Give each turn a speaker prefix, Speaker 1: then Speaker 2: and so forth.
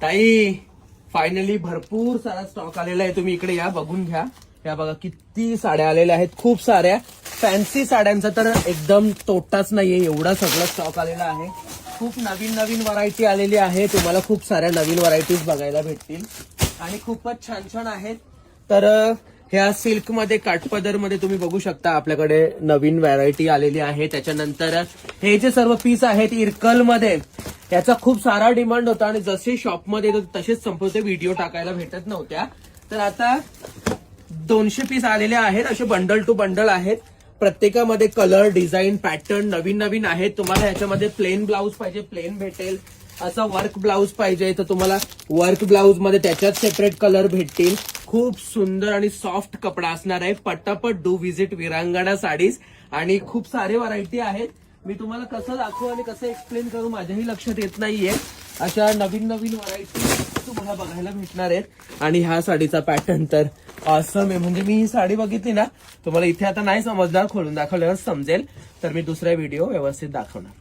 Speaker 1: ताई फायनली भरपूर सारा स्टॉक आलेला आहे. तुम्ही इकडे या, बघून घ्या. या बघा किती साड्या आलेल्या आहेत, खूप साऱ्या. फॅन्सी साड्यांचा तर एकदम तोटाच नाहीये, एवढा सगळा स्टॉक आलेला आहे. खूप नवीन नवीन व्हरायटी आलेली आहे. तुम्हाला खूप साऱ्या नवीन व्हरायटीज बघायला भेटतील आणि खूपच छान छान आहेत. तर ह्या सिल्क मध्ये, काठपदर मध्ये तुम्ही बघू शकता आपल्याकडे नवीन व्हरायटी आलेली आहे. त्याच्यानंतर हे जे सर्व पीस आहेत इरकल मध्ये, याचा खूप सारा डिमांड होता आणि जसे शॉपमध्ये तसेच संपवते, व्हिडिओ टाकायला भेटत नव्हत्या. तर आता 200 पीस आलेले आहेत. असे बंडल टू बंडल आहेत. प्रत्येकामध्ये कलर, डिझाईन, पॅटर्न नवीन नवीन आहेत. तुम्हाला ह्याच्यामध्ये प्लेन ब्लाऊज पाहिजे, प्लेन भेटेल. असा वर्क ब्लाऊज पाहिजे तर तुम्हाला वर्क ब्लाऊज मध्ये त्याच्यात सेपरेट कलर भेटतील. खूप सुंदर आणि सॉफ्ट कपडा असणार आहे. पटापट डू व्हिजिट विरांगणा साडीज. आणि खूप सारे व्हरायटी आहेत. मी तुम्हाला कसं दाखवू आणि कसं एक्सप्लेन करू माझ्याही लक्षात येत नाहीये. अशा नवीन नवीन व्हरायटी तुम्हाला बघायला भेटणार आहेत. आणि ह्या साडीचा पॅटर्न तर असं आहे, म्हणजे मी ही साडी बघितली ना, तुम्हाला इथे आता नाही समजणार, खोलून दाखवल्यावर समजेल. तर मी दुसरा व्हिडिओ व्यवस्थित दाखवणार.